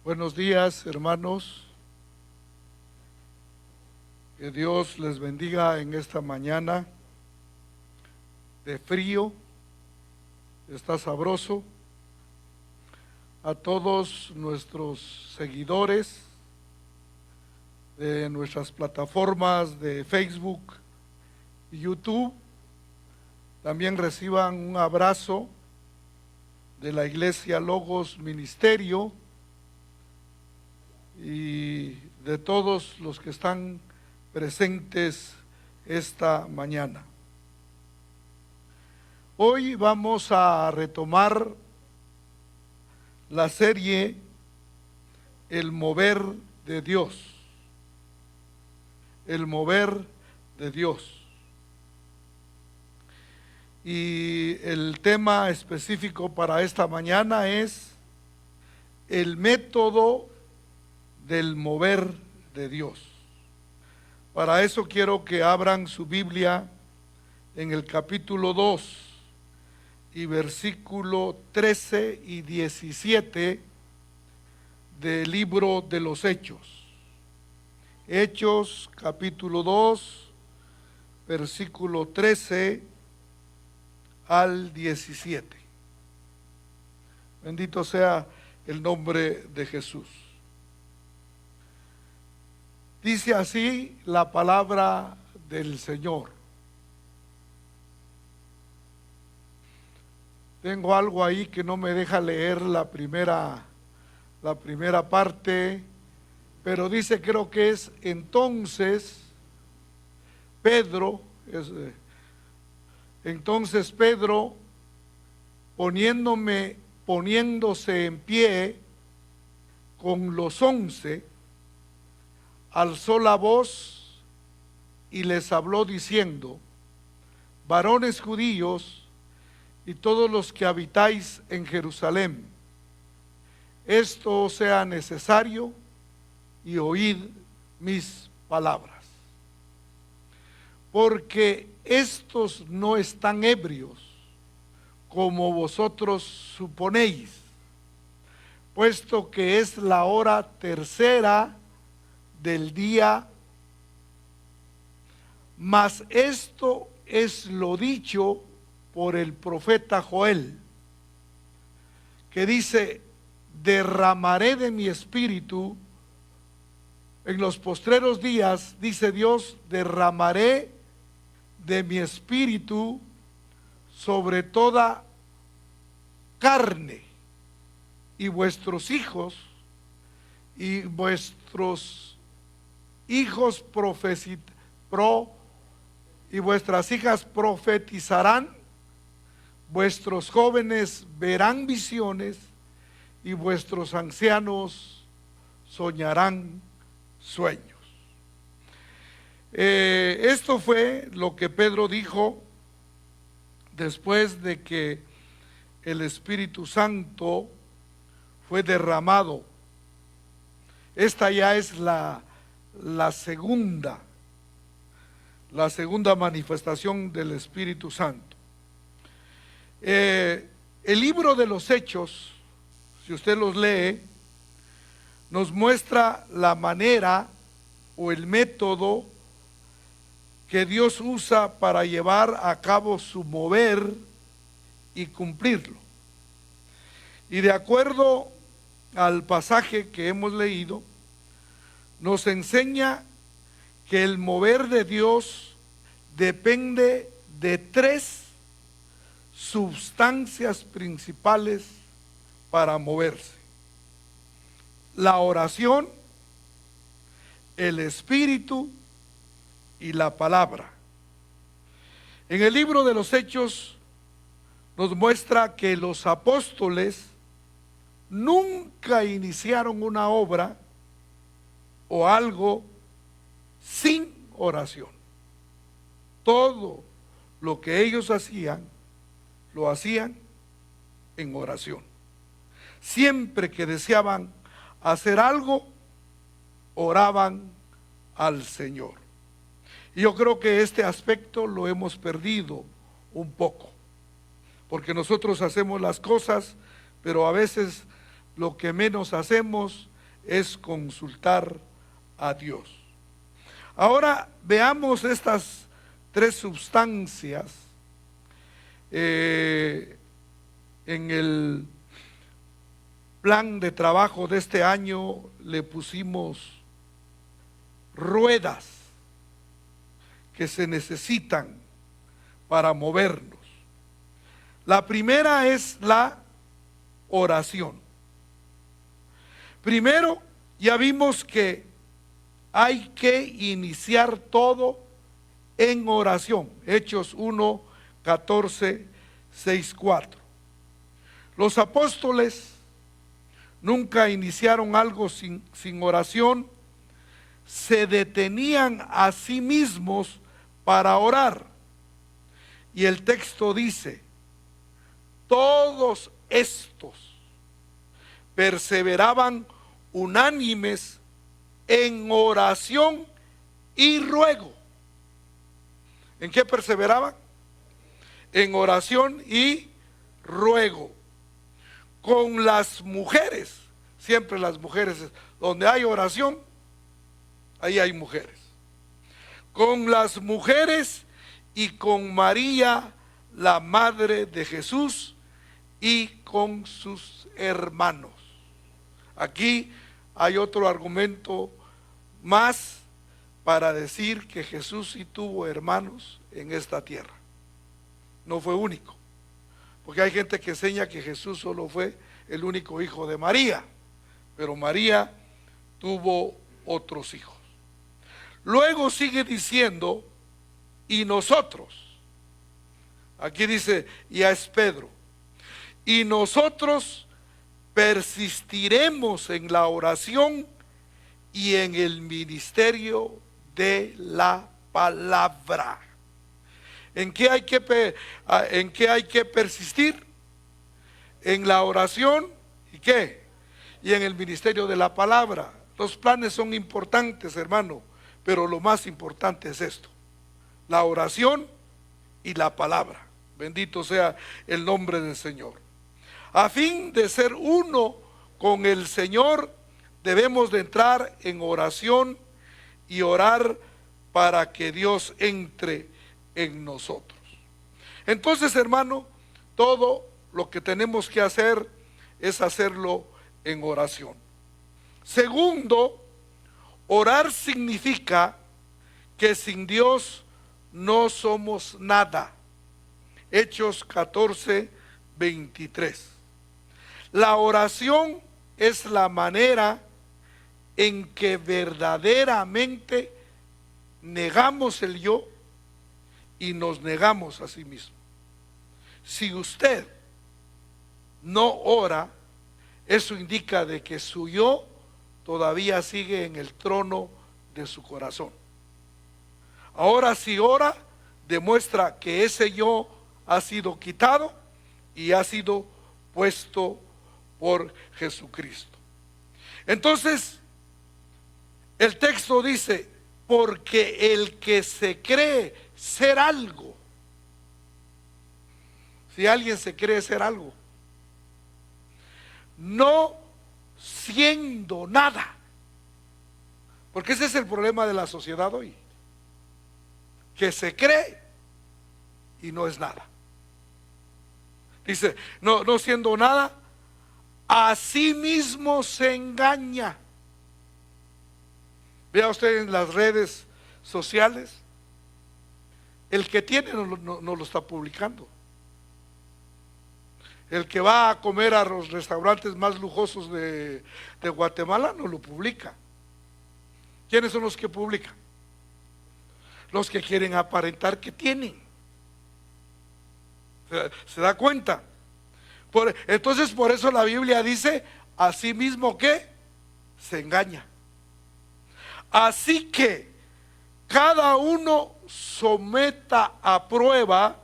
Buenos días, hermanos. Que Dios les bendiga en esta mañana de frío. Está sabroso. A todos nuestros seguidores de nuestras plataformas de Facebook y YouTube, también reciban un abrazo de la Iglesia Logos Ministerio y de todos los que están presentes esta mañana. Hoy vamos a retomar la serie El mover de Dios. El mover de Dios. Y el tema específico para esta mañana es el método del mover de Dios. Para eso quiero que abran su Biblia en el capítulo 2 y versículo 13 y 17 del libro de los Hechos. Hechos capítulo 2, versículo 13 al 17. Bendito sea el nombre de Jesús. Dice así la palabra del Señor. Tengo algo ahí que no me deja leer la primera parte, pero dice, creo que es entonces Pedro, poniéndose en pie con los 11, alzó la voz y les habló diciendo: varones judíos y todos los que habitáis en Jerusalén, esto sea necesario y oíd mis palabras. Porque estos no están ebrios, como vosotros suponéis, puesto que es la hora tercera del día, mas esto es lo dicho por el profeta Joel, que dice: derramaré de mi espíritu en los postreros días, dice Dios, derramaré de mi espíritu sobre toda carne, y vuestros hijos y vuestras hijas profetizarán, vuestros jóvenes verán visiones y vuestros ancianos soñarán sueños. Esto fue lo que Pedro dijo después de que el Espíritu Santo fue derramado. Esta ya es la segunda manifestación del Espíritu Santo. El libro de los Hechos, si usted los lee, nos muestra la manera o el método que Dios usa para llevar a cabo su mover y cumplirlo. Y de acuerdo al pasaje que hemos leído, nos enseña que el mover de Dios depende de 3 sustancias principales para moverse: la oración, el Espíritu y la palabra. En el libro de los Hechos nos muestra que los apóstoles nunca iniciaron una obra o algo sin oración. Todo lo que ellos hacían, lo hacían en oración. Siempre que deseaban hacer algo, oraban al Señor. Y yo creo que este aspecto lo hemos perdido un poco, porque nosotros hacemos las cosas, pero a veces lo que menos hacemos es consultar a Dios. Ahora veamos estas tres sustancias. En el plan de trabajo de este año le pusimos ruedas que se necesitan para movernos. La primera es la oración. Primero, ya vimos que hay que iniciar todo en oración. Hechos 1, 14, 6, 4. Los apóstoles nunca iniciaron algo sin oración. Se detenían a sí mismos para orar. Y el texto dice: todos estos perseveraban unánimes en oración y ruego. ¿En qué perseveraban? En oración y ruego. Con las mujeres, siempre las mujeres, donde hay oración, ahí hay mujeres. Con las mujeres y con María, la madre de Jesús, y con sus hermanos. Aquí hay otro argumento más para decir que Jesús sí tuvo hermanos en esta tierra. No fue único, porque hay gente que enseña que Jesús solo fue el único hijo de María, pero María tuvo otros hijos. Luego sigue diciendo: y nosotros, aquí dice, ya es Pedro, y nosotros persistiremos en la oración y en el ministerio de la palabra. ¿En qué hay que persistir? En la oración y ¿qué? Y en el ministerio de la palabra. Los planes son importantes, hermano, pero lo más importante es esto: la oración y la palabra. Bendito sea el nombre del Señor. A fin de ser uno con el Señor, debemos de entrar en oración y orar para que Dios entre en nosotros. Entonces, hermano, todo lo que tenemos que hacer es hacerlo en oración. Segundo, orar significa que sin Dios no somos nada. Hechos 14, 23. La oración es la manera en que verdaderamente negamos el yo y nos negamos a sí mismo. Si usted no ora, eso indica de que su yo todavía sigue en el trono de su corazón. Ahora, si ora, demuestra que ese yo ha sido quitado y ha sido puesto por Jesucristo. Entonces, el texto dice: porque el que se cree ser algo, si alguien se cree ser algo, no siendo nada, porque ese es el problema de la sociedad hoy, que se cree y no es nada. Dice, no siendo nada, a sí mismo se engaña. Vea usted en las redes sociales, el que tiene no lo está publicando. El que va a comer a los restaurantes más lujosos de Guatemala no lo publica. ¿Quiénes son los que publican? Los que quieren aparentar que tienen. ¿Se da cuenta? Entonces, por eso la Biblia dice: a sí mismo que se engaña. Así que cada uno someta a prueba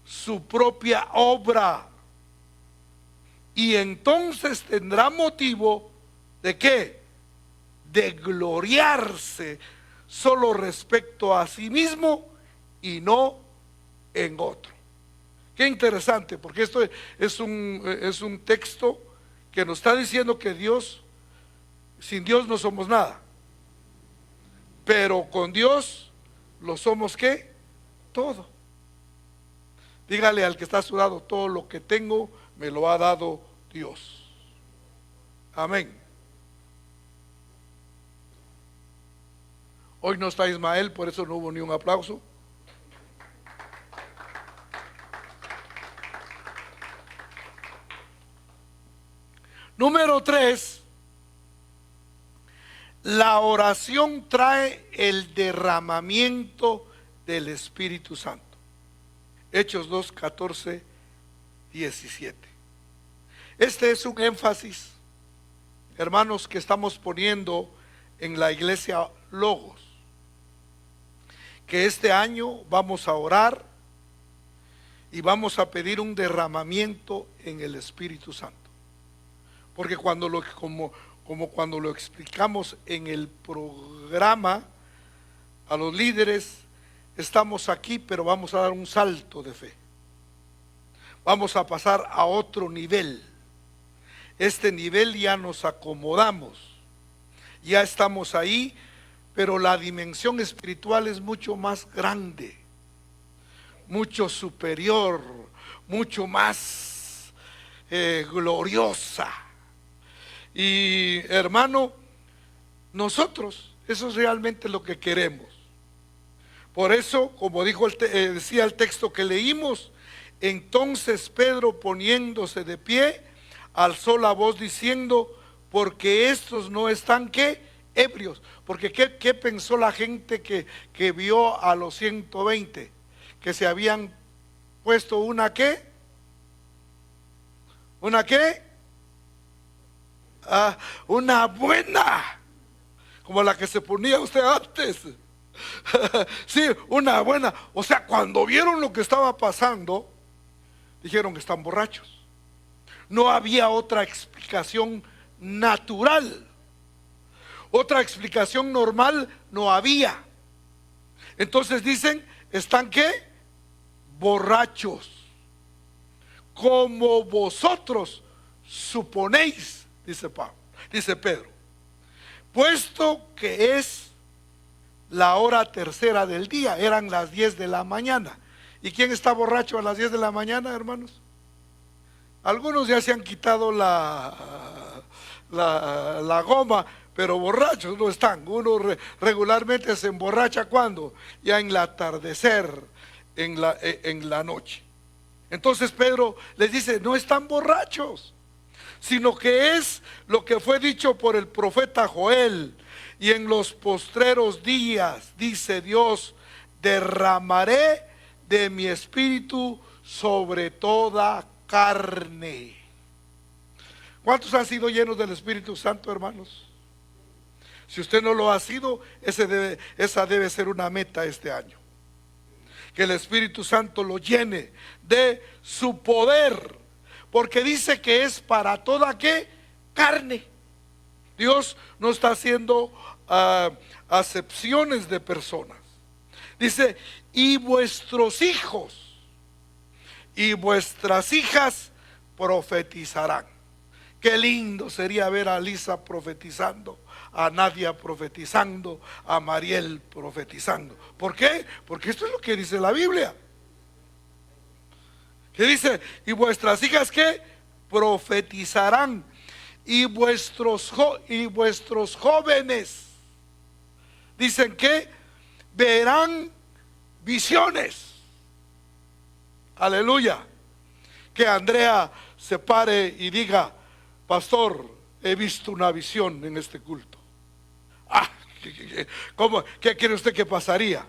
su propia obra, y entonces tendrá motivo de ¿qué? De gloriarse solo respecto a sí mismo y no en otro. Qué interesante, porque esto es un texto que nos está diciendo que Dios sin Dios no somos nada, pero con Dios lo somos ¿qué? Todo. Dígale al que está a su lado: todo lo que tengo me lo ha dado Dios. Amén. Hoy no está Ismael, por eso no hubo ni un aplauso. Número 3, la oración trae el derramamiento del Espíritu Santo. Hechos 2, 14, 17. Este es un énfasis, hermanos, que estamos poniendo en la iglesia Logos, que este año vamos a orar y vamos a pedir un derramamiento en el Espíritu Santo. Porque como cuando lo explicamos en el programa a los líderes, estamos aquí, pero vamos a dar un salto de fe. Vamos a pasar a otro nivel. Este nivel ya nos acomodamos, ya estamos ahí, pero la dimensión espiritual es mucho más grande, mucho superior, mucho más gloriosa. Y hermano, nosotros, eso es realmente lo que queremos. Por eso, como decía el texto que leímos, entonces Pedro, poniéndose de pie, alzó la voz diciendo: porque estos no están ¿qué? Ebrios. Porque ¿qué pensó la gente que vio a los 120? Que se habían puesto una ¿qué? ¿Una qué? Una buena, como la que se ponía usted antes. Sí, una buena. O sea, cuando vieron lo que estaba pasando, dijeron que están borrachos. No había otra explicación natural. Otra explicación normal no había. Entonces dicen: ¿están qué? Borrachos, como vosotros suponéis, dice Pedro, puesto que es la hora tercera del día. Eran las 10 de la mañana. ¿Y quién está borracho a las 10 de la mañana, hermanos? Algunos ya se han quitado la goma, pero borrachos no están. Uno regularmente se emborracha ¿cuándo? Ya en el atardecer, en la noche. Entonces Pedro les dice: no están borrachos, sino que es lo que fue dicho por el profeta Joel: y en los postreros días, dice Dios, derramaré de mi espíritu sobre toda carne. ¿Cuántos han sido llenos del Espíritu Santo, hermanos? Si usted no lo ha sido, esa debe ser una meta este año. Que el Espíritu Santo lo llene de su poder, porque dice que es para toda ¿qué? Carne. Dios no está haciendo acepciones de personas. Dice: y vuestros hijos y vuestras hijas profetizarán. Qué lindo sería ver a Lisa profetizando, a Nadia profetizando, a Mariel profetizando. ¿Por qué? Porque esto es lo que dice la Biblia. ¿Qué dice? Y vuestras hijas ¿qué? Profetizarán. Y vuestros jóvenes, dicen que verán visiones. Aleluya. Que Andrea se pare y diga: pastor, he visto una visión en este culto. ¿Qué quiere usted que pasaría?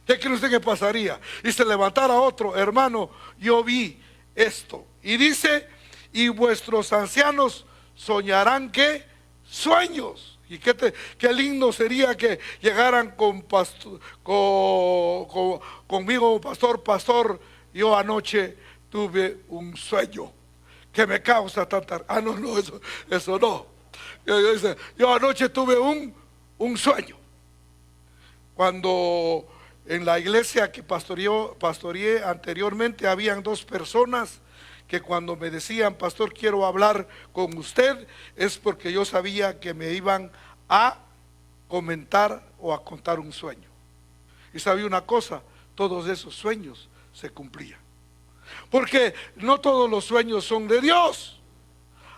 ¿Qué cree usted que pasaría? Y se levantara otro: hermano, yo vi esto. Y dice: y vuestros ancianos soñarán ¿qué? Sueños. Y qué lindo sería que llegaran conmigo: pastor, yo anoche tuve un sueño que me causa tanta... no, eso no. Yo anoche tuve un sueño. Cuando en la iglesia que pastoreé anteriormente, habían dos personas que cuando me decían, pastor, quiero hablar con usted, es porque yo sabía que me iban a comentar o a contar un sueño. Y sabía una cosa, todos esos sueños se cumplían. Porque no todos los sueños son de Dios.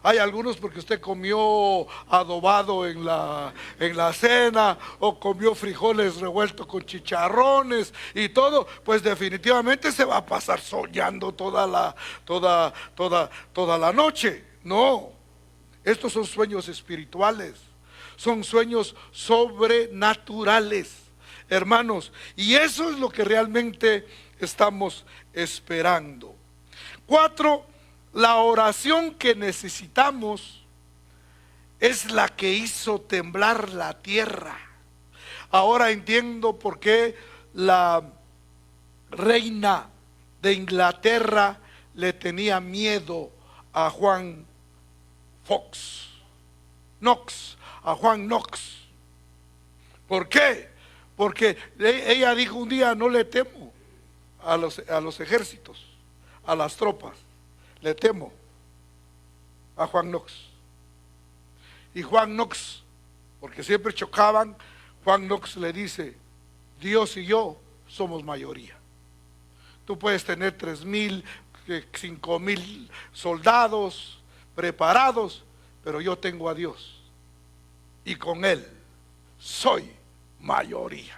Hay algunos porque usted comió adobado en la cena, o comió frijoles revueltos con chicharrones y todo, pues definitivamente se va a pasar soñando toda la noche. No, estos son sueños espirituales, son sueños sobrenaturales, hermanos, y eso es lo que realmente estamos esperando. 4. La oración que necesitamos es la que hizo temblar la tierra. Ahora entiendo por qué la reina de Inglaterra le tenía miedo a Juan Knox. ¿Por qué? Porque ella dijo un día, no le temo a los ejércitos, a las tropas, le temo a Juan Knox. Y Juan Knox, porque siempre chocaban, Juan Knox le dice, Dios y yo somos mayoría. Tú puedes tener 3,000, 5,000 soldados preparados, pero yo tengo a Dios y con Él soy mayoría.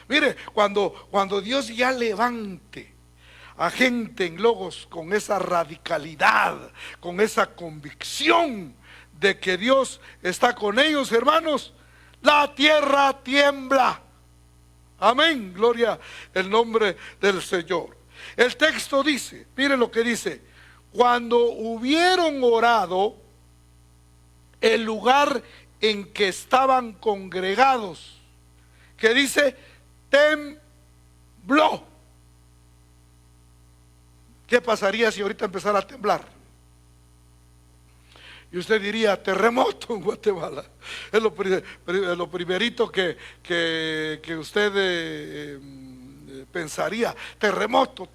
Mire, cuando Dios ya levante a gente en Logos con esa radicalidad, con esa convicción de que Dios está con ellos, hermanos, la tierra tiembla. Amén, gloria el nombre del Señor. El texto dice, mire lo que dice, cuando hubieron orado, el lugar en que estaban congregados, que dice, tembló. ¿Qué pasaría si ahorita empezara a temblar? Y usted diría, terremoto en Guatemala. Es lo primerito que usted pensaría, terremoto.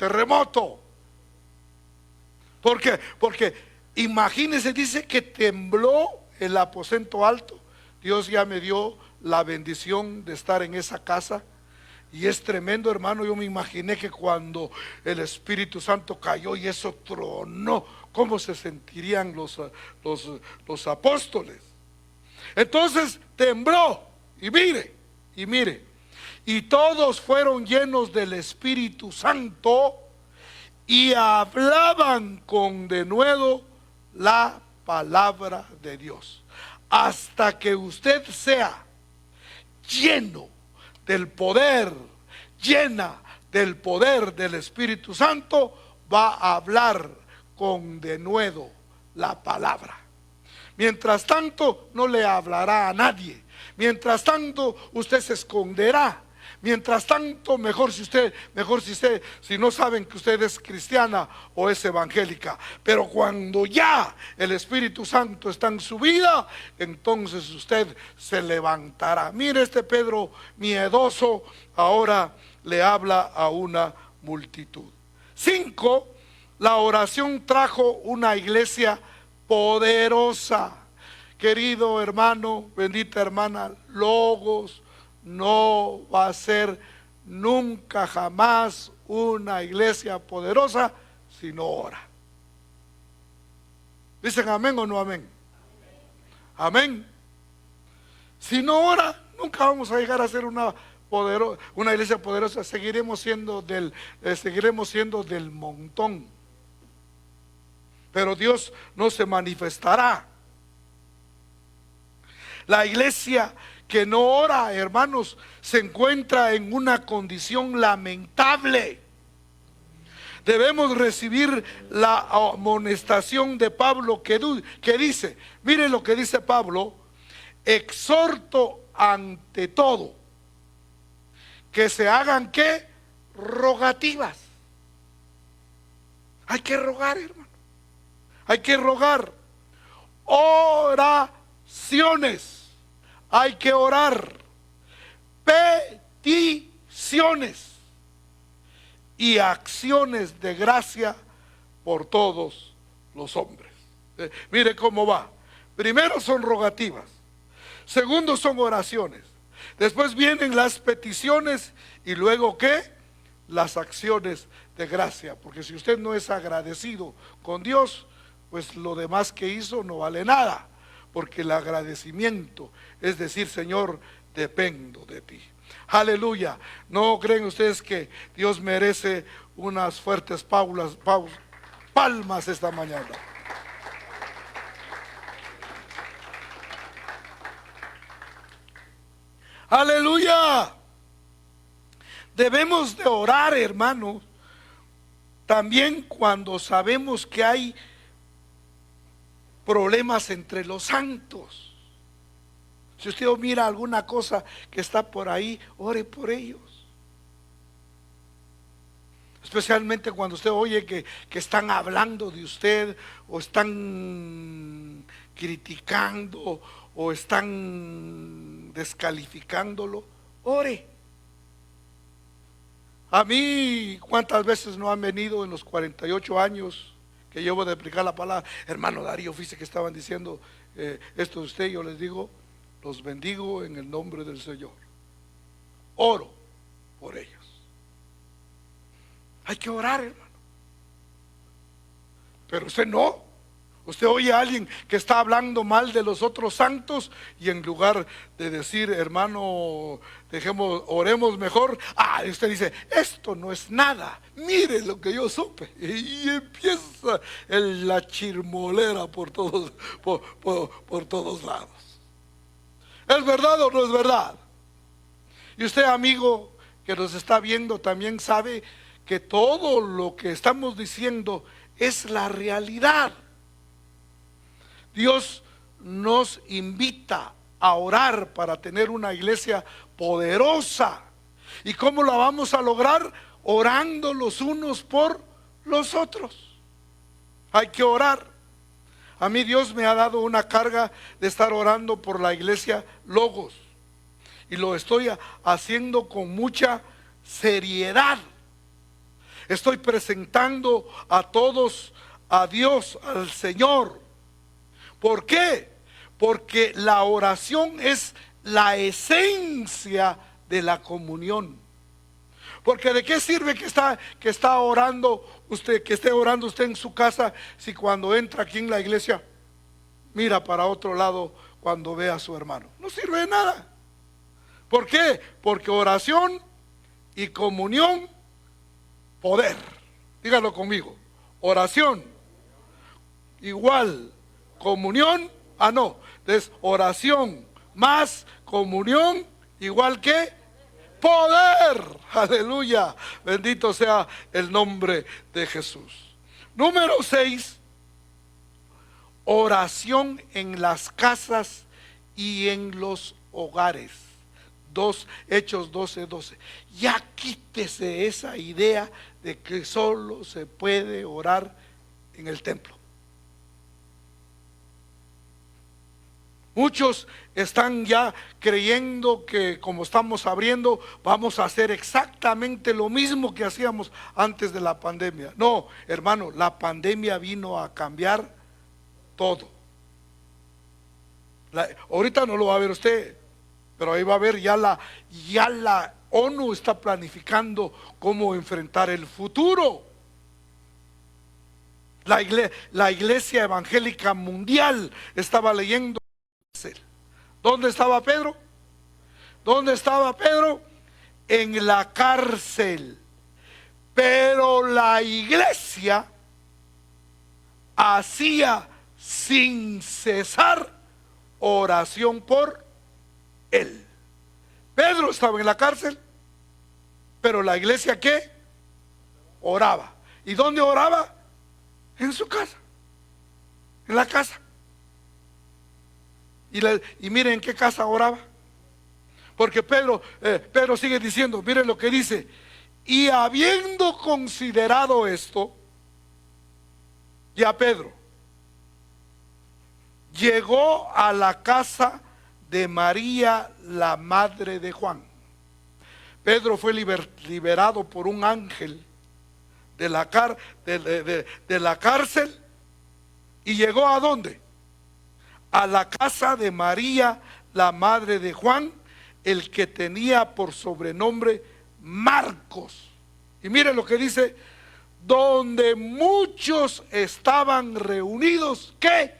¿Por qué? Porque imagínese, dice que tembló el aposento alto. Dios ya me dio la bendición de estar en esa casa. Y es tremendo, hermano. Yo me imaginé que cuando el Espíritu Santo cayó y eso tronó, ¿cómo se sentirían los apóstoles? Entonces tembló. Y mire. Y todos fueron llenos del Espíritu Santo y hablaban con denuedo la palabra de Dios. Hasta que usted sea lleno del poder, llena del poder del Espíritu Santo, va a hablar con denuedo la palabra. Mientras tanto no le hablará a nadie. Mientras tanto usted se esconderá. Mientras tanto, si no saben que usted es cristiana o es evangélica. Pero cuando ya el Espíritu Santo está en su vida, entonces usted se levantará. Mire, este Pedro miedoso ahora le habla a una multitud. 5. La oración trajo una iglesia poderosa. Querido hermano, bendita hermana, Logos no va a ser nunca jamás una iglesia poderosa si no ora. ¿Dicen amén o no amén? Amén. Si no ora, nunca vamos a llegar a ser una iglesia poderosa. Seguiremos siendo del montón. Pero Dios no se manifestará. La iglesia que no ora, hermanos, se encuentra en una condición lamentable. Debemos recibir la amonestación de Pablo que dice, mire lo que dice Pablo: exhorto ante todo que se hagan, ¿qué? Rogativas. Hay que rogar, hermano. Hay que rogar. Oraciones. Hay que orar. Peticiones y acciones de gracia por todos los hombres. Mire cómo va. Primero son rogativas, segundo son oraciones, después vienen las peticiones y luego ¿qué? Las acciones de gracia. Porque si usted no es agradecido con Dios, pues lo demás que hizo no vale nada. Porque el agradecimiento es decir, Señor, dependo de ti. Aleluya. ¿No creen ustedes que Dios merece unas fuertes palmas esta mañana? Aleluya. Debemos de orar, hermanos, también cuando sabemos que hay problemas entre los santos. Si usted mira alguna cosa que está por ahí, ore por ellos. Especialmente cuando usted oye que están hablando de usted, o están criticando, o están descalificándolo, ore. A mí, ¿cuántas veces no han venido en los 48 años que llevo de aplicar la palabra? Hermano Darío, fíjese que estaban diciendo esto de usted. Yo les digo, los bendigo en el nombre del Señor. Oro por ellos. Hay que orar, hermano. Pero usted no. Usted oye a alguien que está hablando mal de los otros santos, y en lugar de decir, hermano, oremos mejor, usted dice, esto no es nada, mire lo que yo supe. Y empieza la chirmolera por todos lados. ¿Es verdad o no es verdad? Y usted, amigo que nos está viendo, también sabe que todo lo que estamos diciendo es la realidad. Dios nos invita a orar para tener una iglesia poderosa. ¿Y cómo la vamos a lograr? Orando los unos por los otros. Hay que orar. A mí Dios me ha dado una carga de estar orando por la iglesia Logos, y lo estoy haciendo con mucha seriedad. Estoy presentando a todos a Dios, al Señor. ¿Por qué? Porque la oración es la esencia de la comunión. Porque ¿de qué sirve que está orando usted, que esté orando usted en su casa, si cuando entra aquí en la iglesia mira para otro lado cuando ve a su hermano? No sirve de nada. ¿Por qué? Porque oración y comunión, poder. Dígalo conmigo. Oración igual comunión, no. Entonces, oración más comunión igual que poder. Aleluya. Bendito sea el nombre de Jesús. Número 6. Oración en las casas y en los hogares. Hechos 12:12. Ya quítese esa idea de que solo se puede orar en el templo. Muchos están ya creyendo que como estamos abriendo, vamos a hacer exactamente lo mismo que hacíamos antes de la pandemia. No, hermano, la pandemia vino a cambiar todo. Ahorita no lo va a ver usted, pero ahí va a ver, ya la ONU está planificando cómo enfrentar el futuro. La iglesia evangélica mundial estaba leyendo. ¿Dónde estaba Pedro? ¿Dónde estaba Pedro? En la cárcel. Pero la iglesia hacía sin cesar oración por él. Pedro estaba en la cárcel, pero la iglesia ¿qué? Oraba. ¿Y dónde oraba? En su casa, en la casa. Y miren en qué casa oraba. Porque Pedro sigue diciendo, miren lo que dice: y habiendo considerado esto, ya Pedro llegó a la casa de María, la madre de Juan. Pedro fue liberado por un ángel de la cárcel y llegó ¿a dónde? A la casa de María, la madre de Juan, el que tenía por sobrenombre Marcos. Y miren lo que dice: donde muchos estaban reunidos, ¿qué?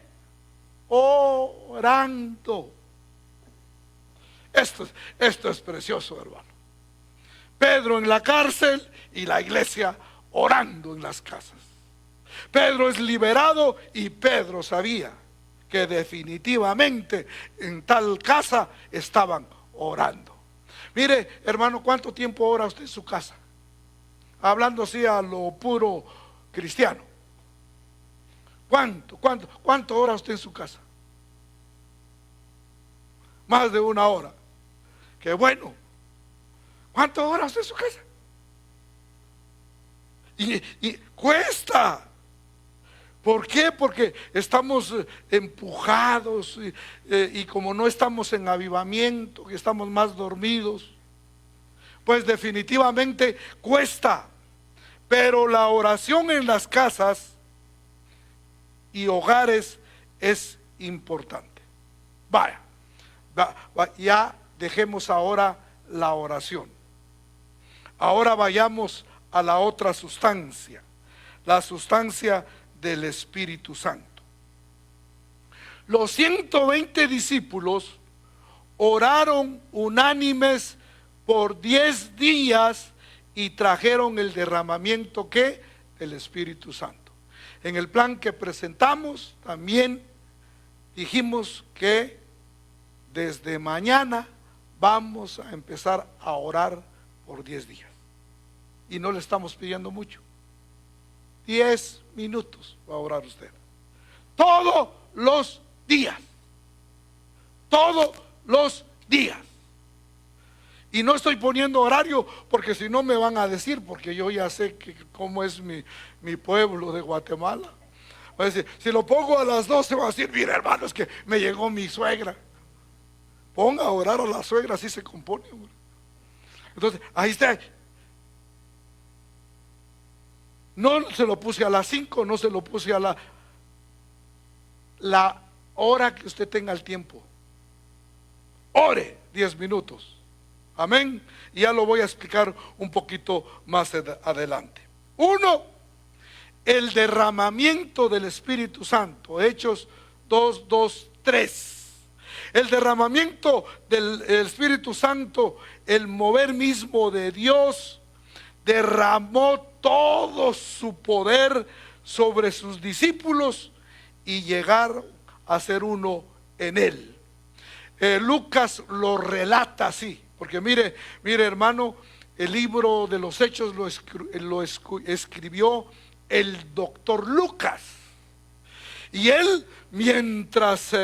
Orando. Esto es precioso, hermano. Pedro en la cárcel y la iglesia orando en las casas. Pedro es liberado y Pedro sabía que definitivamente en tal casa estaban orando. Mire, hermano, ¿cuánto tiempo ora usted en su casa? Hablando así a lo puro cristiano. ¿Cuánto ora usted en su casa? Más de una hora. Qué bueno. ¿Cuánto ora usted en su casa? Y cuesta. ¿Por qué? Porque estamos empujados y como no estamos en avivamiento, que estamos más dormidos, pues definitivamente cuesta. Pero la oración en las casas y hogares es importante. Vaya, ya dejemos ahora la oración. Ahora vayamos a la otra sustancia, la sustancia del Espíritu Santo. Los 120 discípulos oraron unánimes por 10 días y trajeron el derramamiento ¿qué? Del Espíritu Santo. En el plan que presentamos también dijimos que desde mañana vamos a empezar a orar por 10 días. Y no le estamos pidiendo mucho. 10 minutos va a orar usted. Todos los días. Todos los días. Y no estoy poniendo horario porque si no me van a decir, porque yo ya sé cómo es mi pueblo de Guatemala. Va a decir, si lo pongo a las 12 va a decir, mira hermano, es que me llegó mi suegra. Ponga a orar a la suegra, así se compone, hombre. Entonces, ahí está. No se lo puse a las 5, no se lo puse a la hora que usted tenga el tiempo. Ore 10 minutos. Amén. Y ya lo voy a explicar un poquito más adelante. 1, el derramamiento del Espíritu Santo. Hechos 2, 2, 3. El derramamiento del Espíritu Santo, el mover mismo de Dios, derramó todo su poder sobre sus discípulos y llegaron a ser uno en él. Lucas lo relata así, porque mire hermano, el libro de los Hechos lo escribió el doctor Lucas. Y él, mientras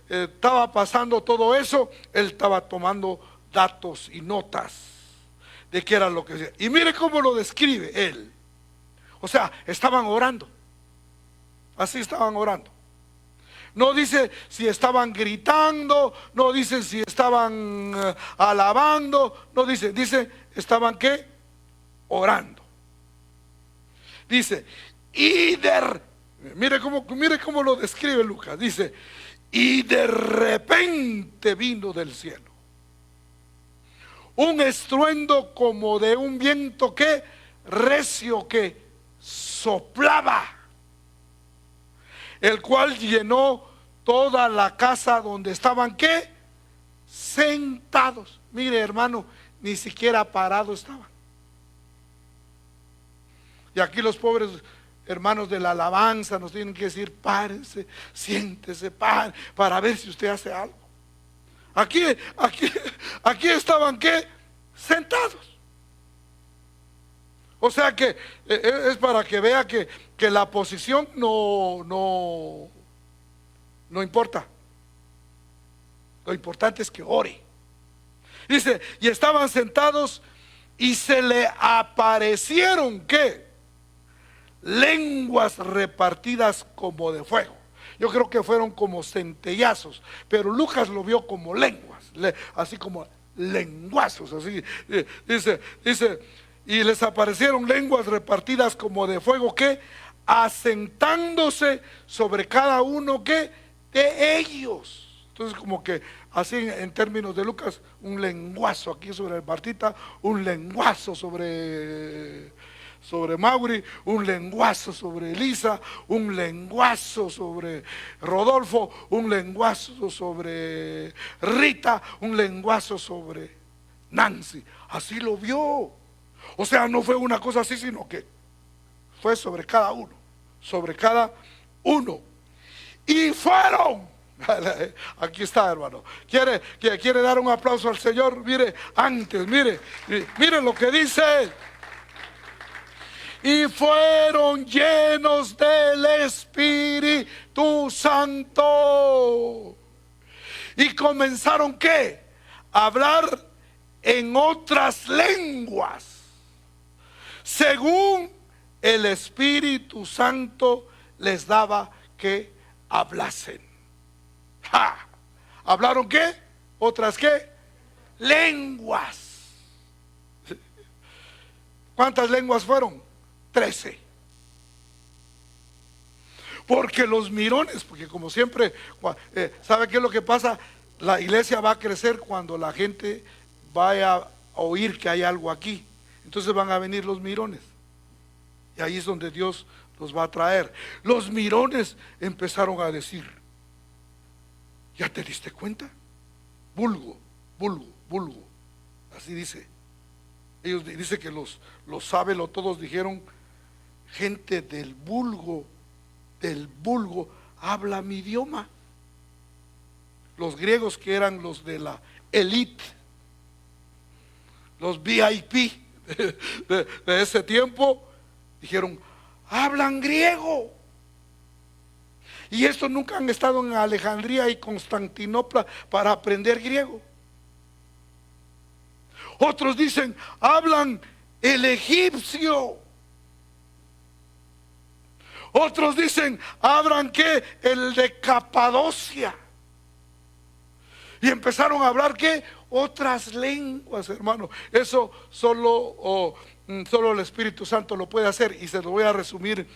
estaba pasando todo eso, él estaba tomando datos y notas de qué era lo que decía. Y mire cómo lo describe él. O sea, estaban orando. Así estaban orando. No dice si estaban gritando, no dice si estaban alabando, no dice estaban ¿qué? Orando. Dice, mire cómo lo describe Lucas. Dice, y de repente vino del cielo un estruendo como de un viento que recio que soplaba, el cual llenó toda la casa donde estaban ¿qué? Sentados. Mire hermano, ni siquiera parados estaban. Y aquí los pobres hermanos de la alabanza nos tienen que decir, párense, siéntese, para ver si usted hace algo. Aquí estaban ¿qué? Sentados. O sea que es para que vea que la posición no importa. Lo importante es que ore. Dice, y estaban sentados y se le aparecieron ¿qué? Lenguas repartidas como de fuego. Yo creo que fueron como centellazos, pero Lucas lo vio como lenguas, así como lenguazos, así. Dice, y les aparecieron lenguas repartidas como de fuego, que asentándose sobre cada uno que de ellos. Entonces, como que así en términos de Lucas, un lenguazo aquí sobre Martita, un lenguazo sobre Mauri, un lenguazo sobre Elisa, un lenguazo sobre Rodolfo, un lenguazo sobre Rita, un lenguazo sobre Nancy. Así lo vio. O sea, no fue una cosa así, sino que fue sobre cada uno, sobre cada uno. Y fueron. Aquí está, hermano. ¿Quiere dar un aplauso al Señor? Mire, antes, mire lo que dice. Y fueron llenos del Espíritu Santo. Y comenzaron, ¿qué? A hablar en otras lenguas, según el Espíritu Santo les daba que hablasen. ¡Ja! ¿Hablaron qué? ¿Otras qué? Lenguas. ¿Cuántas lenguas fueron? 13. Porque los mirones, porque como siempre, ¿sabe qué es lo que pasa? La iglesia va a crecer cuando la gente vaya a oír que hay algo aquí. Entonces van a venir los mirones. Y ahí es donde Dios los va a traer. Los mirones empezaron a decir: ¿ya te diste cuenta? Vulgo. Así dice. Ellos dicen que los todos dijeron: gente del vulgo habla mi idioma. Los griegos, que eran los de la elite, los VIP de ese tiempo, dijeron: hablan griego. Y estos nunca han estado en Alejandría y Constantinopla para aprender griego. Otros dicen: hablan el egipcio. Otros dicen: hablan ¿qué? El de Capadocia. Y empezaron a hablar ¿qué? Otras lenguas, hermano. Eso solo el Espíritu Santo lo puede hacer. Y se lo voy a resumir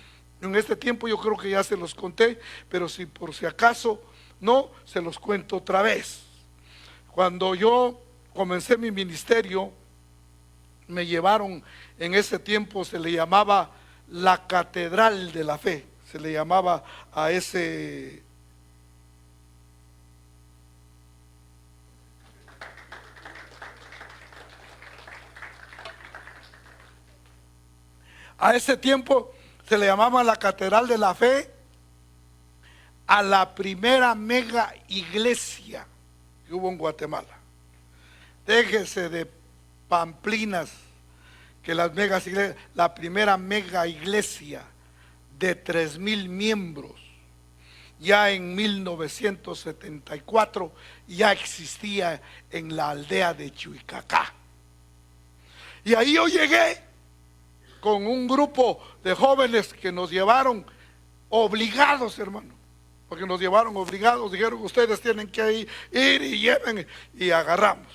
en este tiempo. Yo creo que ya se los conté, pero si por si acaso no, se los cuento otra vez. Cuando yo comencé mi ministerio, me llevaron, en ese tiempo se le llamaba la Catedral de la Fe, se le llamaba a ese tiempo se le llamaba la Catedral de la Fe a la primera mega iglesia que hubo en Guatemala. Déjese de pamplinas, que las megas iglesias, la primera mega iglesia de 3,000 miembros, ya en 1974 ya existía en la aldea de Chuicacá. Y ahí yo llegué con un grupo de jóvenes que nos llevaron obligados, hermano, porque nos llevaron obligados. Dijeron: ustedes tienen que ir y lleven, y agarramos.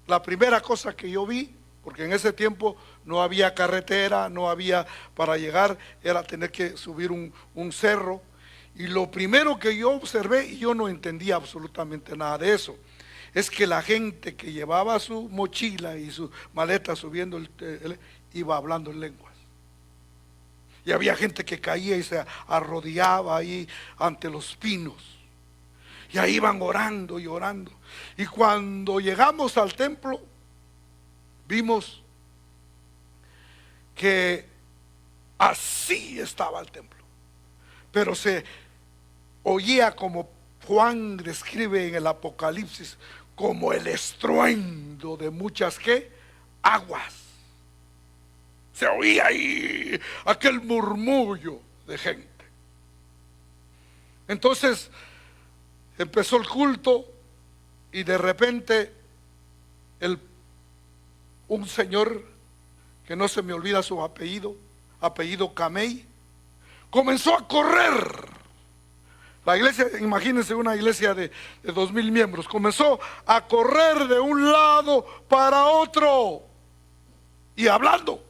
La primera cosa que yo vi, porque en ese tiempo no había carretera, no había para llegar, era tener que subir un cerro. Y lo primero que yo observé, y yo no entendía absolutamente nada de eso, es que la gente que llevaba su mochila y su maleta subiendo iba hablando en lenguas. Y había gente que caía y se arrodillaba ahí ante los pinos. Y ahí iban orando y orando. Y cuando llegamos al templo, vimos que así estaba el templo. Pero se oía, como Juan describe en el Apocalipsis, como el estruendo de muchas ¿qué? Aguas. Se oía ahí aquel murmullo de gente. Entonces empezó el culto y de repente un señor que no se me olvida su apellido Camey, comenzó a correr. La iglesia, imagínense una iglesia de 2,000 miembros, comenzó a correr de un lado para otro y hablando.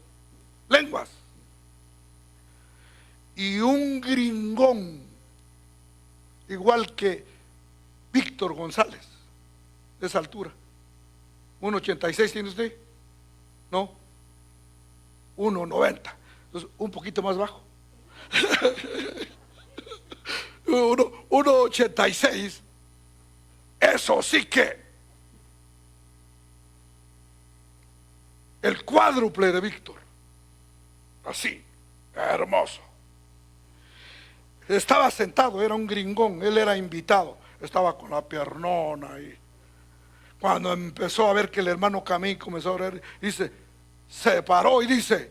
lenguas. Y un gringón, igual que Víctor González, de esa altura. 1,86 tiene usted, ¿no? 1,90, entonces un poquito más bajo. 1,86. Eso sí que el cuádruple de Víctor, así, hermoso. Estaba sentado, era un gringón, él era invitado, estaba con la piernona ahí. Cuando empezó a ver que el hermano Camín comenzó a orar, dice, se paró y dice,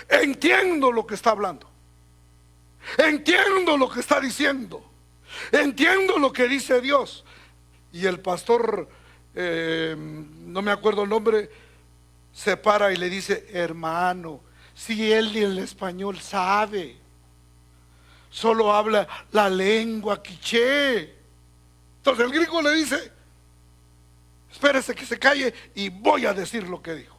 entiendo lo que está hablando, entiendo lo que está diciendo, entiendo lo que dice Dios. Y el pastor, no me acuerdo el nombre, se para y le dice, hermano, si él ni el español sabe, solo habla la lengua quiché. Entonces el gringo le dice, espérese que se calle y voy a decir lo que dijo.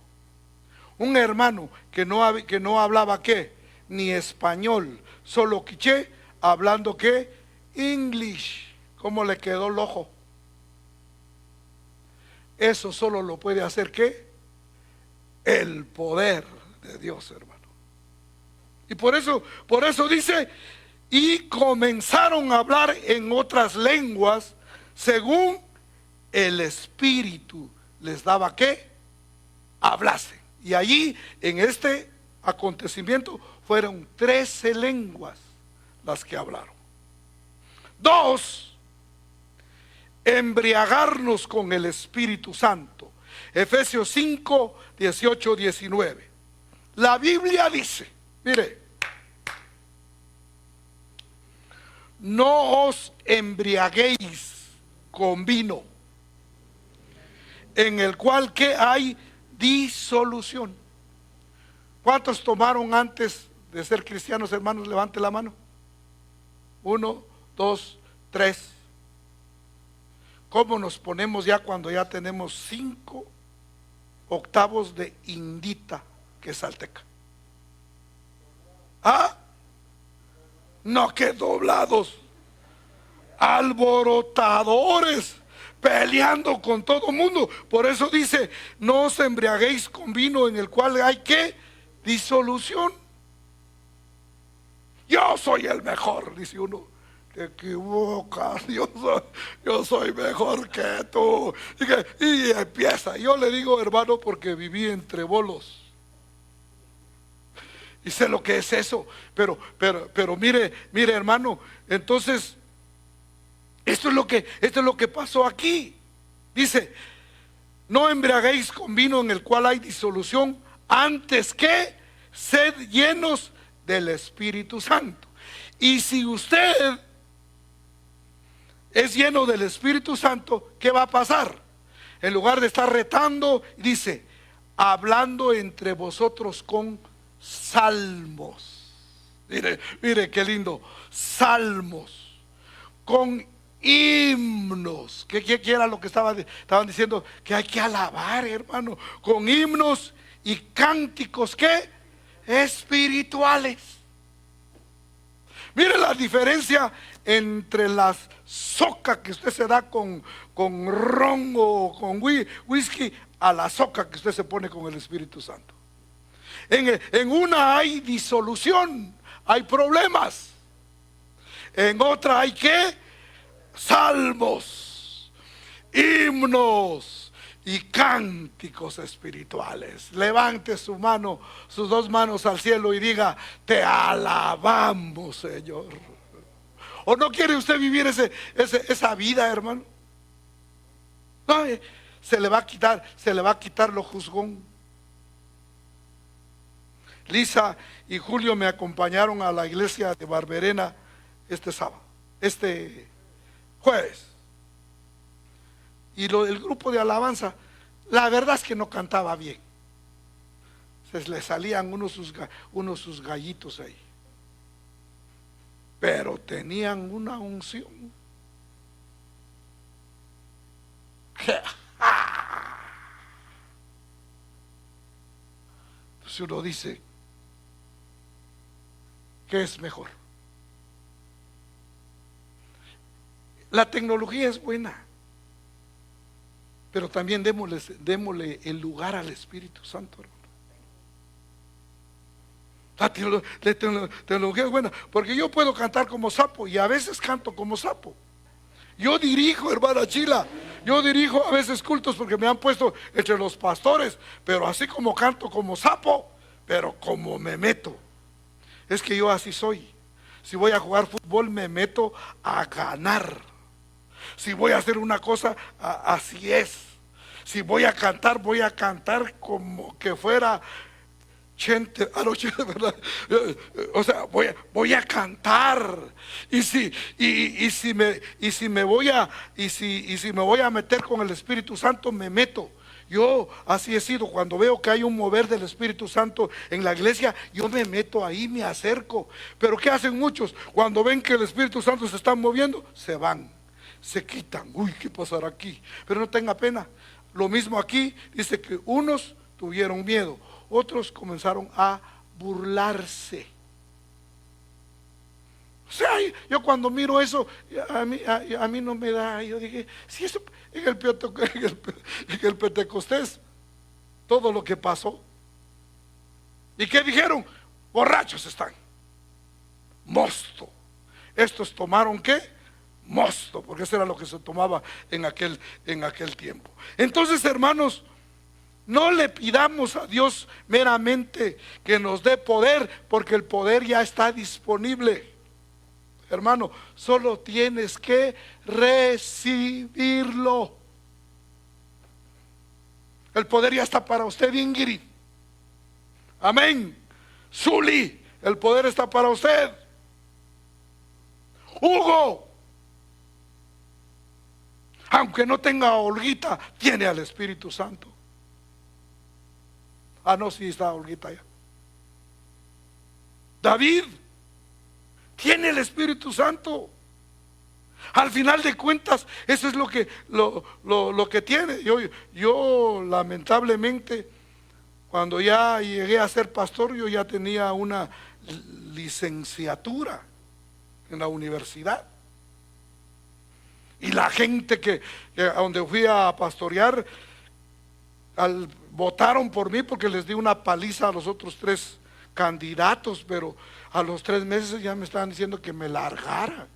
Un hermano que no hablaba qué, ni español, solo quiché, hablando qué, English. ¿Cómo le quedó el ojo? Eso solo lo puede hacer ¿qué? El poder de Dios, hermano. Y por eso dice, y comenzaron a hablar en otras lenguas según el Espíritu les daba ¿qué? Hablasen. Y allí en este acontecimiento fueron 13 lenguas las que hablaron. 2, embriagarnos con el Espíritu Santo. Efesios 5, 18, 19. La Biblia dice, mire, no os embriaguéis con vino, en el cual que hay disolución. ¿Cuántos tomaron antes de ser cristianos, hermanos? Levante la mano. 1, 2, 3. ¿Cómo nos ponemos ya cuando ya tenemos 5 octavos de indita, que es azteca? ¿Ah? No, que doblados, alborotadores, peleando con todo mundo. Por eso dice, no os embriaguéis con vino en el cual hay ¿qué? Disolución. Yo soy el mejor, dice uno. Te equivocas, yo soy mejor que tú. Y empieza. Yo le digo, hermano, porque viví entre bolos y sé lo que es eso. Pero mire, hermano, entonces esto es lo que pasó aquí. Dice, no embriaguéis con vino en el cual hay disolución, antes que sed llenos del Espíritu Santo. Y si usted es lleno del Espíritu Santo, ¿qué va a pasar? En lugar de estar retando, dice, hablando entre vosotros con salmos. Mire qué lindo, salmos, con himnos. ¿Qué era lo que estaban diciendo? Que hay que alabar, hermano, con himnos y cánticos ¿qué? Espirituales. Mire la diferencia entre las soca que usted se da con ron o con whisky a la soca que usted se pone con el Espíritu Santo. En una hay disolución, hay problemas. En otra hay ¿qué? Salmos, himnos y cánticos espirituales. Levante su mano, sus 2 manos al cielo y diga, te alabamos, Señor. ¿O no quiere usted vivir esa vida, hermano? No, se le va a quitar lo juzgón. Lisa y Julio me acompañaron a la iglesia de Barberena este jueves. Y el grupo de alabanza, la verdad es que no cantaba bien. Se le salían unos sus gallitos ahí. Pero tenían una unción. Entonces uno dice, ¿qué es mejor? La tecnología es buena, pero también démosle el lugar al Espíritu Santo, hermano. La tecnología es buena, porque yo puedo cantar como sapo y a veces canto como sapo. Yo dirijo, hermana Chila, yo dirijo a veces cultos porque me han puesto entre los pastores, pero así como canto como sapo, pero como me meto. Es que yo así soy. Si voy a jugar fútbol me meto a ganar. Si voy a hacer una cosa, así es. Si voy a cantar como que fuera Chente, ¿verdad? O sea, voy a cantar. Y si me voy a meter con el Espíritu Santo, me meto. Yo así he sido. Cuando veo que hay un mover del Espíritu Santo en la iglesia, yo me meto ahí, me acerco. Pero ¿qué hacen muchos? Cuando ven que el Espíritu Santo se está moviendo, se van, se quitan. Uy, ¿qué pasará aquí? Pero no tenga pena. Lo mismo aquí, dice que unos tuvieron miedo, otros comenzaron a burlarse. O sea, yo cuando miro eso, a mí no me da. Yo dije, si eso en el Pentecostés, todo lo que pasó. ¿Y qué dijeron? Borrachos están. Mosto. Estos tomaron ¿qué? Mosto, porque eso era lo que se tomaba en aquel tiempo. Entonces, hermanos, no le pidamos a Dios meramente que nos dé poder, porque el poder ya está disponible. Hermano, solo tienes que recibirlo. El poder ya está para usted, Ingrid. Amén. Zuli, el poder está para usted. Hugo, aunque no tenga a Olguita, tiene al Espíritu Santo. Ah, no, sí está Olguita ya. David tiene el Espíritu Santo. Al final de cuentas, eso es lo que tiene. Yo lamentablemente, cuando ya llegué a ser pastor, yo ya tenía una licenciatura en la universidad. Y la gente que a donde fui a pastorear, votaron por mí porque les di una paliza a los otros 3 candidatos, pero a los 3 meses ya me estaban diciendo que me largara,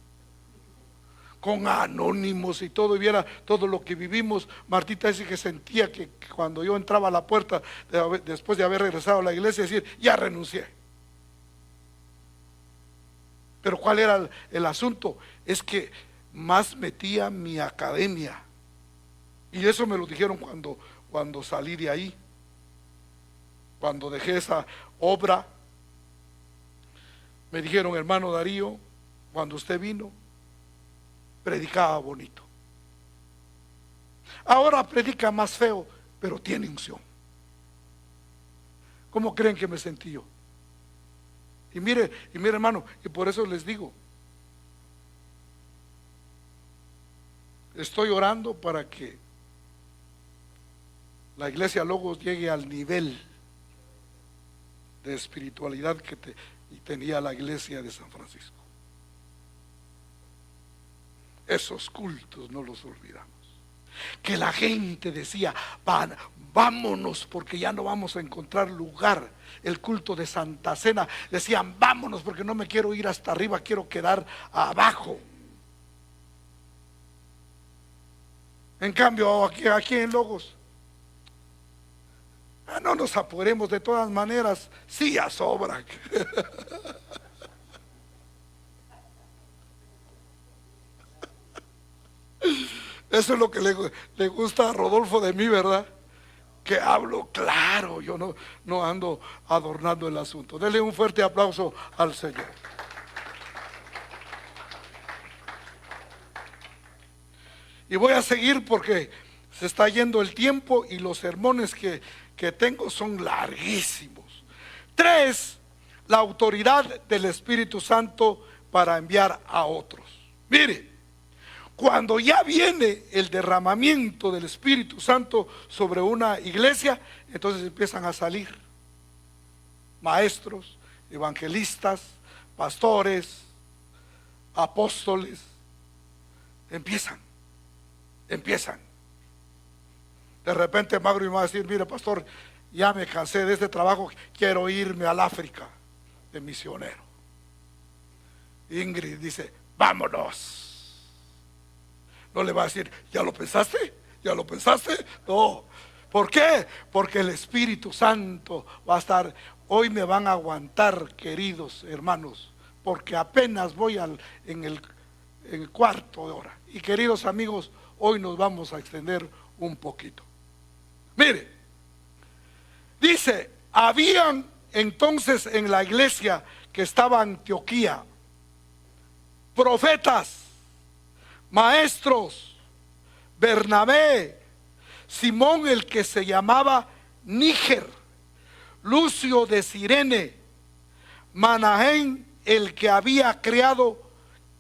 con anónimos y todo, y viera todo lo que vivimos. Martita dice que sentía que cuando yo entraba a la puerta, después de haber regresado a la iglesia, decir, ya renuncié. Pero ¿cuál era el asunto? Es que más metía mi academia, y eso me lo dijeron cuando salí de ahí, cuando dejé esa obra. Me dijeron, hermano Darío, cuando usted vino, predicaba bonito. Ahora predica más feo, pero tiene unción. ¿Cómo creen que me sentí yo? Y mire hermano, y por eso les digo, estoy orando para que la iglesia Logos llegue al nivel de espiritualidad que tenía la iglesia de San Francisco. Esos cultos no los olvidamos. Que la gente decía, vámonos porque ya no vamos a encontrar lugar. El culto de Santa Cena, decían, vámonos porque no me quiero ir hasta arriba, quiero quedar abajo. En cambio, aquí en Logos, no nos apuremos, de todas maneras, sí a sobra. Eso es lo que le gusta a Rodolfo de mí, ¿verdad? Que hablo claro, yo no ando adornando el asunto. Dele un fuerte aplauso al Señor. Y voy a seguir porque se está yendo el tiempo y los sermones que tengo son larguísimos. 3, la autoridad del Espíritu Santo para enviar a otros. Mire, cuando ya viene el derramamiento del Espíritu Santo sobre una iglesia, entonces empiezan a salir maestros, evangelistas, pastores, apóstoles, empiezan. De repente Magro me va a decir: mire, pastor, ya me cansé de este trabajo, quiero irme al África de misionero. Ingrid dice: vámonos. No le va a decir: ¿ya lo pensaste? ¿Ya lo pensaste? No. ¿Por qué? Porque el Espíritu Santo va a estar. Hoy me van a aguantar, queridos hermanos, porque apenas voy en el cuarto de hora. Y queridos amigos, hoy nos vamos a extender un poquito. Mire, dice: habían entonces en la iglesia que estaba Antioquía profetas, maestros, Bernabé, Simón el que se llamaba Níger, Lucio de Cirene, Manaén el que había criado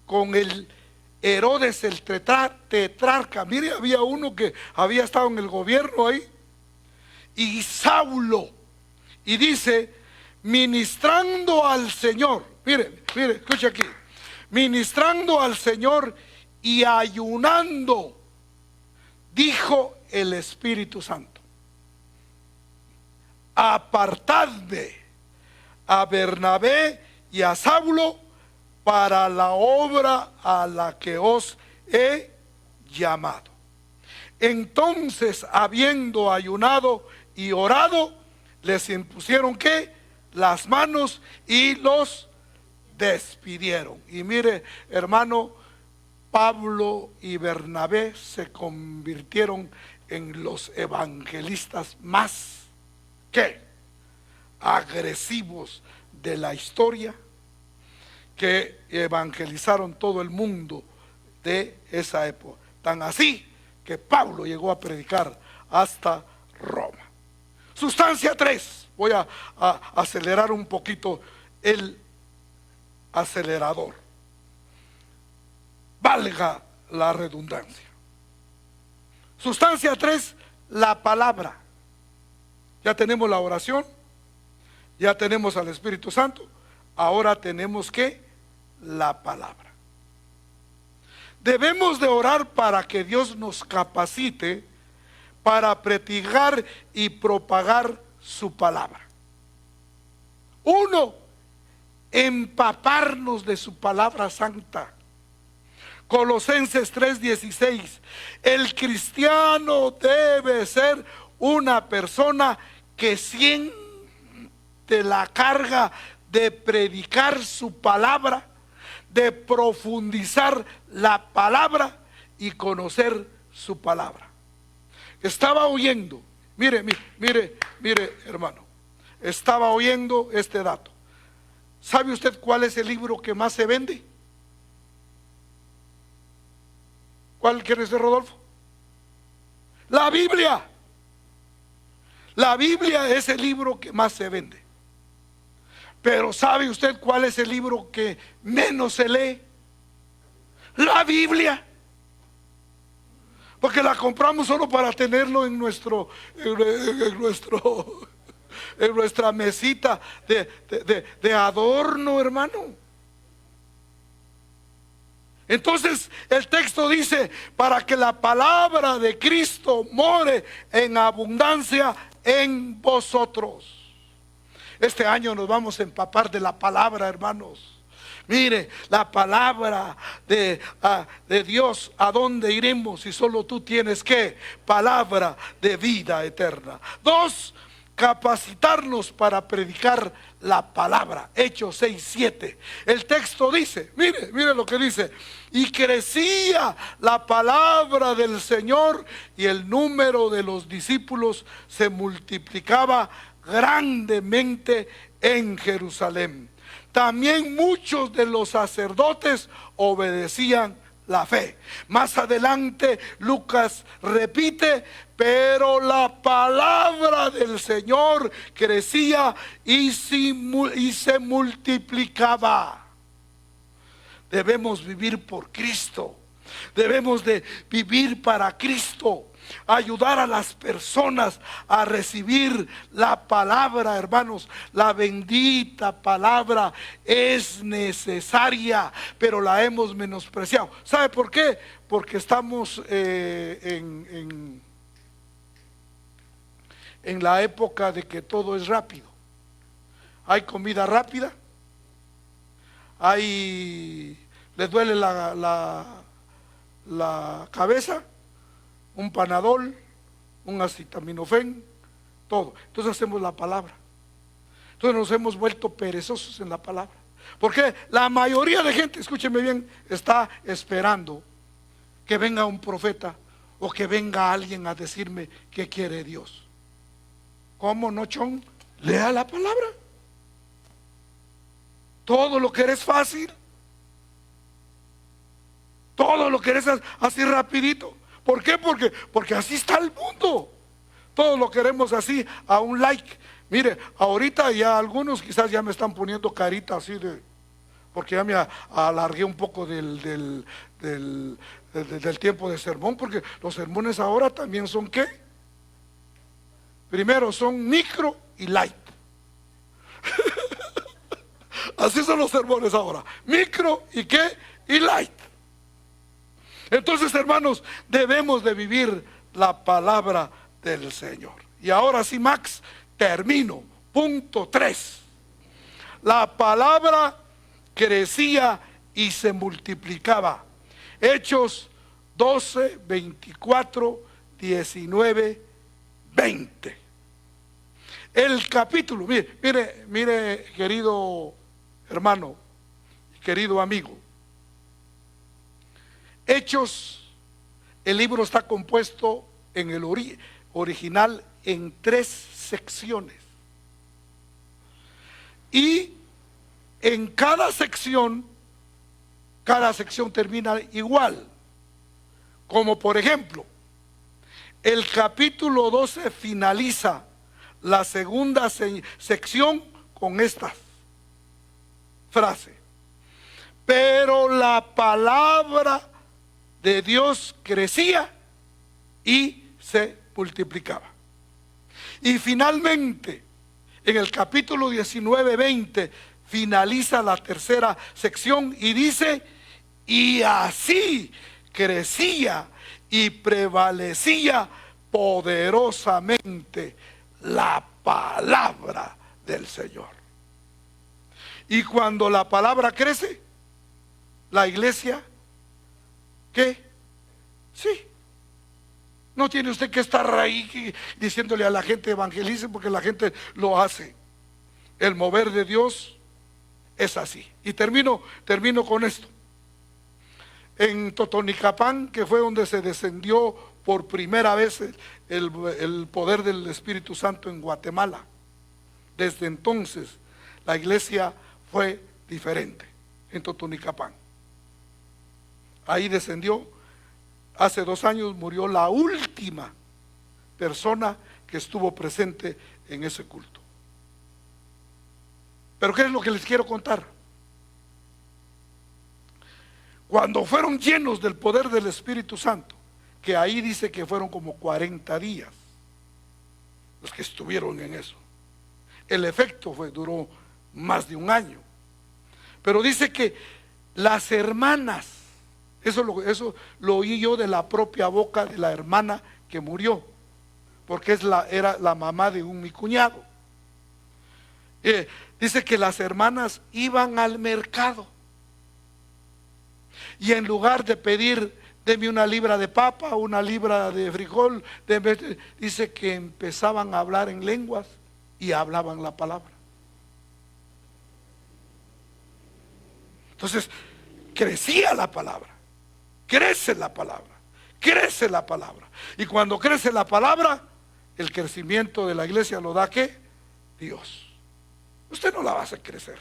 con el Herodes el tetrarca. Mire, había uno que había estado en el gobierno ahí. Y Saulo, y dice: ministrando al Señor. Mire, escuche aquí: ministrando al Señor y ayunando, dijo el Espíritu Santo: apartadme a Bernabé y a Saulo para la obra a la que os he llamado. Entonces, habiendo ayunado y orado, les impusieron ¿qué? Las manos y los despidieron. Y mire, hermano, Pablo y Bernabé se convirtieron en los evangelistas más ¿qué? Agresivos de la historia, que evangelizaron todo el mundo de esa época. Tan así que Pablo llegó a predicar hasta Roma. Sustancia 3. Voy a acelerar un poquito el acelerador, valga la redundancia. Sustancia 3, la palabra. Ya tenemos la oración, ya tenemos al Espíritu Santo, ahora tenemos que la palabra. Debemos de orar para que Dios nos capacite para predicar y propagar su palabra. Uno, empaparnos de su palabra santa. Colosenses 3:16. El cristiano debe ser una persona que siente la carga de predicar su palabra, de profundizar la palabra y conocer su palabra. Estaba oyendo, mire hermano, estaba oyendo este dato. ¿Sabe usted cuál es el libro que más se vende? ¿Cuál quiere ser, Rodolfo? La Biblia. La Biblia es el libro que más se vende. Pero ¿sabe usted cuál es el libro que menos se lee? La Biblia. Porque la compramos solo para tenerlo en nuestra mesita de adorno, hermano. Entonces el texto dice: para que la palabra de Cristo more en abundancia en vosotros. Este año nos vamos a empapar de la palabra, hermanos. Mire, la palabra de Dios, ¿a dónde iremos si solo tú tienes qué? Palabra de vida eterna. 2, capacitarnos para predicar la palabra. Hechos 6:7. El texto dice, mire lo que dice: y crecía la palabra del Señor y el número de los discípulos se multiplicaba grandemente en Jerusalén. También muchos de los sacerdotes obedecían la fe. Más adelante Lucas repite: pero la palabra del Señor crecía y se multiplicaba. Debemos vivir por Cristo. Debemos de vivir para Cristo. ayudar a las personas a recibir la palabra, hermanos. La bendita palabra es necesaria, pero la hemos menospreciado. ¿Sabe por qué? Porque estamos en la época de que todo es rápido. Hay comida rápida, les duele la cabeza, un Panadol, un acetaminofén, todo. Entonces hacemos la palabra. Entonces nos hemos vuelto perezosos en la palabra. Porque la mayoría de gente, escúcheme bien, está esperando que venga un profeta o que venga alguien a decirme qué quiere Dios. ¿Cómo no, chon? Lea la palabra. Todo lo querés fácil. Todo lo querés así rapidito. ¿Por qué? Porque así está el mundo. Todo lo queremos así, a un like. Mire, ahorita ya algunos quizás ya me están poniendo carita así porque ya me alargué un poco del tiempo de sermón, porque los sermones ahora también son ¿qué? Primero son micro y light. Así son los sermones ahora, micro y ¿qué? Y light. Entonces, hermanos, debemos de vivir la palabra del Señor. Y ahora sí, Max, termino. Punto 3. La palabra crecía y se multiplicaba. Hechos 12, 24, 19, 20. El capítulo, mire, querido hermano, querido amigo. Hechos, el libro está compuesto en el original en 3 secciones. Y en cada sección termina igual. Como por ejemplo, el capítulo 12 finaliza la segunda sección con esta frase: pero la palabra de Dios crecía y se multiplicaba. Y finalmente, en el capítulo 19-20 finaliza la tercera sección y dice: y así crecía y prevalecía poderosamente la palabra del Señor. Y cuando la palabra crece, la iglesia, ¿qué? Sí. No tiene usted que estar ahí diciéndole a la gente evangelice, porque la gente lo hace. El mover de Dios es así. Y termino con esto. En Totonicapán, que fue donde se descendió por primera vez el poder del Espíritu Santo en Guatemala. Desde entonces la iglesia fue diferente en Totonicapán. Ahí descendió. Hace 2 años murió la última persona que estuvo presente en ese culto. Pero ¿qué es lo que les quiero contar? Cuando fueron llenos del poder del Espíritu Santo, que ahí dice que fueron como 40 días los que estuvieron en eso. El efecto duró más de 1 año. Pero dice que las hermanas, eso lo oí yo de la propia boca de la hermana que murió, porque era la mamá de mi cuñado. Dice que las hermanas iban al mercado y en lugar de pedir: deme 1 libra de papa, 1 libra de frijol, dice que empezaban a hablar en lenguas y hablaban la palabra. Entonces crecía la palabra. Crece la palabra, crece la palabra. Y cuando crece la palabra, el crecimiento de la iglesia lo da ¿qué? Dios. Usted no la va a hacer crecer.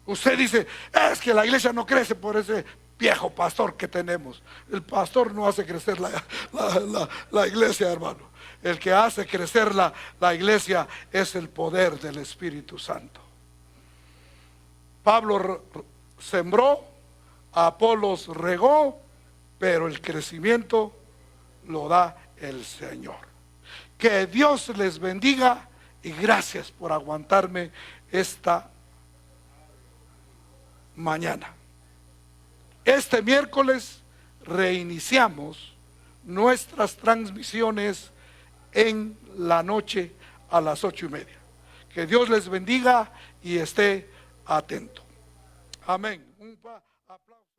Usted dice: es que la iglesia no crece por ese viejo pastor que tenemos. El pastor no hace crecer la iglesia, hermano. El que hace crecer la iglesia es el poder del Espíritu Santo. Pablo sembró, Apolos regó, pero el crecimiento lo da el Señor. Que Dios les bendiga y gracias por aguantarme esta mañana. Este miércoles reiniciamos nuestras transmisiones en la noche a las 8:30. Que Dios les bendiga y esté atento. Amén. Un aplauso.